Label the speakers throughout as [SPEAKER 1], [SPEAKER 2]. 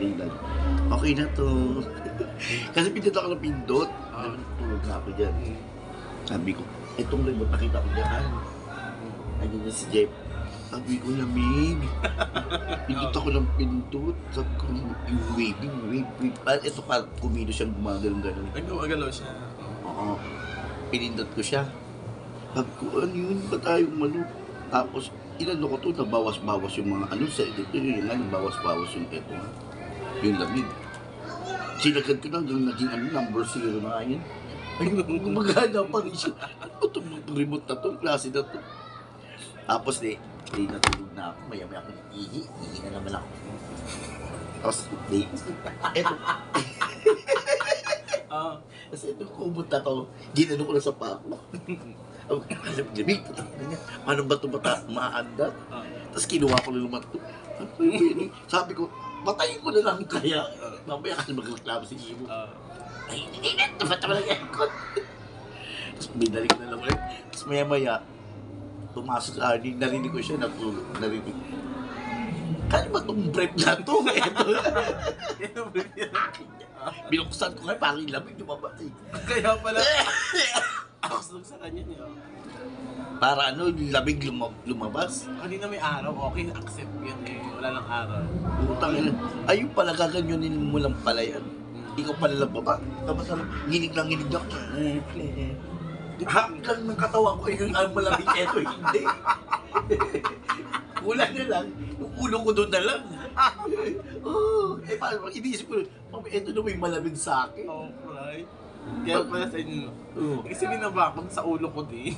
[SPEAKER 1] kailan. Okay na to. Kasi pindot ako ng pindot. Tulog na ako dyan. Sabi ko, itong remote nakita ko dyan. Ayun na si Jeff. Sabi ko, lamig. Pindot ako ng pindot. Sabi ko, yung waving, wave. Ito pa, kumilos siyang gumagalaw-galaw.
[SPEAKER 2] Ay, gumagalaw siya.
[SPEAKER 1] Oo. Pinindot ko siya. Sabi ko, ano yun? Ba tayong malo? Tapos, inano ko to, nabawas-bawas yung mga ano sa edit. Yun nga, nabawas-bawas yung eto. Yung lamig. Sinagad ko na, hanggang naging ano, number 0 na yun. Ay, gumagana pa rin siya. Ano itong remote na to? Klase na to. Tapos, natulog na ako. Maya-maya ako ihi. Ihi na naman ako. Tapos, eto. Kasi itong kumot na to, ginano ko na sa pako. Lamig, paano ba ito maandat? Tapos kinuha ko na naman ito. Sabi ko, patayin ko na lang kaya. Mamaya kasi magreklamo si Ibo. Ay, hindi na, tumatama ng aircon. Tapos binalik na lang ulit. Tapos maya-maya, pumasok sa akin, narinig ko siya, natulog, narinig. Kaya ba itong brief na ito? Binuksan ko nga, parang lamig lumabas eh.
[SPEAKER 2] Kaya pala, ako sa kanya niya.
[SPEAKER 1] Para ano, lamig lumabas.
[SPEAKER 2] Kanina may araw, okay, accept yan eh. Wala lang araw.
[SPEAKER 1] Utang ina. Ayun pala, gaganyonin mo lang pala yan. Ikaw pala lang baba. Tapos ano, nginig lang. Hanggang ng katawan ko, yung malamig eto, hindi. Kulang na lang, yung ulo ko doon na lang. Paano, iniisip ko, eto na may malamig sa akin.
[SPEAKER 2] Right. Kaya pala sa inyo, kasi binabakot sa ulo ko din.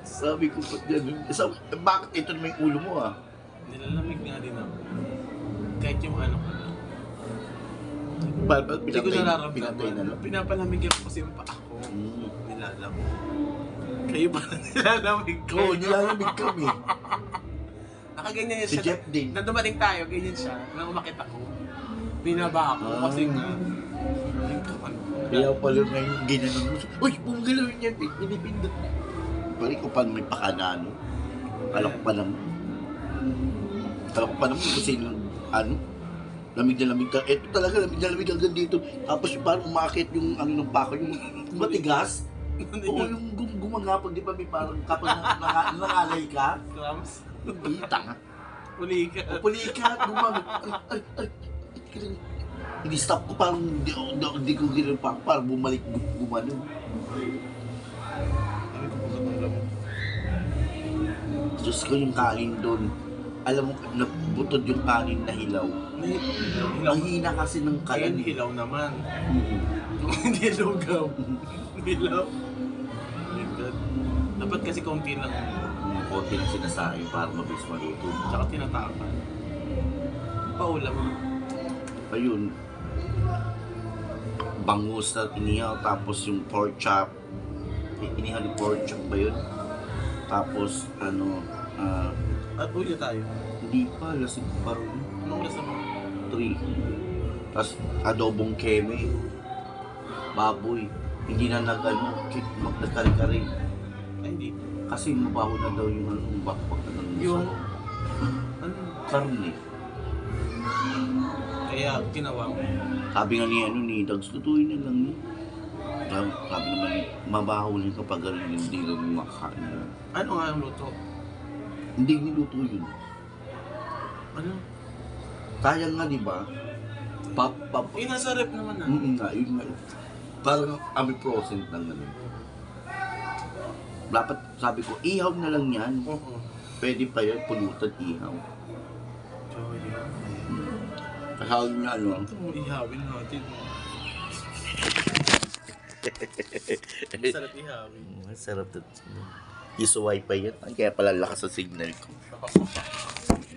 [SPEAKER 1] Sabi ko pa dyan, bakit ito na may ulo mo
[SPEAKER 2] Nilalamig nga din ako. Kahit yung ano ko lang. Hindi ko nararamdaman. Pinapalamig ako kasi yung paa ko. Nilalamig. Kayo ba na nilalamig ko?
[SPEAKER 1] Oo, nilalamig kami.
[SPEAKER 2] Nakaganyan yan
[SPEAKER 1] Si
[SPEAKER 2] siya.
[SPEAKER 1] Jeff din.
[SPEAKER 2] Na dumating tayo, ganyan siya. Nang umakit ako, binaba ako kasi nga.
[SPEAKER 1] Kaya pala ngayon, ginanon mo. Uy, bumagalaw yan, pinipindot. Balik ko pa may pakanano. Kala ko pa naman kung sino, ano, lamig na lamig ka. Eto talaga, lamig na lamig hanggang dito. Tapos parang umakit yung ano ng pako, yung matigas. Oo, yung gumagapag, di ba may parang kapag nangalay ka?
[SPEAKER 2] Crumbs?
[SPEAKER 1] Hindi, tanga.
[SPEAKER 2] Pulikat.
[SPEAKER 1] Pulikat, hindi stop ko, parang hindi ko gano'n pa, parang bumalik gumano. Diyos ko yung kanin doon. Alam mo, nabutod yung kanin na hilaw. Ang hina kasi ng kanin.
[SPEAKER 2] Kaya hilaw naman. Hindi lugaw. Hilaw. Dapat kasi konti lang.
[SPEAKER 1] Konti lang sinasayo para mabilis maluto.
[SPEAKER 2] Tsaka tinatakan. Paulam.
[SPEAKER 1] Ayun. Bangus na inihaw, tapos yung pork chop. Inihaw ni pork chop ba yun? Tapos, ano,
[SPEAKER 2] At ulit tayo.
[SPEAKER 1] hindi pa, lasing pa rin.
[SPEAKER 2] Anong oras naman?
[SPEAKER 1] 3. Tapos, adobong keme. Baboy. Hindi na magkakari-kari.
[SPEAKER 2] Ay, hindi.
[SPEAKER 1] Kasi mabaho na daw yung bakbak na ng
[SPEAKER 2] Yung, ano?
[SPEAKER 1] karne.
[SPEAKER 2] Kaya, ginawa mo.
[SPEAKER 1] Sabi nga ni Dags, lutuin na lang niya. Sabi naman, mabaho na kapag hindi lang makakain.
[SPEAKER 2] Ano nga ang luto?
[SPEAKER 1] Hindi niluto yun.
[SPEAKER 2] Ano?
[SPEAKER 1] Kaya nga, di ba?
[SPEAKER 2] Yung nasa rep naman ah.
[SPEAKER 1] Yun nga. Parang ami-procent lang naman. Dapat, sabi ko, ihaw na lang yan.
[SPEAKER 2] Oo.
[SPEAKER 1] Pwede pa yan, pulutan ihaw.
[SPEAKER 2] Joy.
[SPEAKER 1] Kasawag niya ano.
[SPEAKER 2] Ito mo ihawin natin. Masarap ihawin.
[SPEAKER 1] Masarap ito. Isuway pa yan. Kaya pala lakas ang signal ko.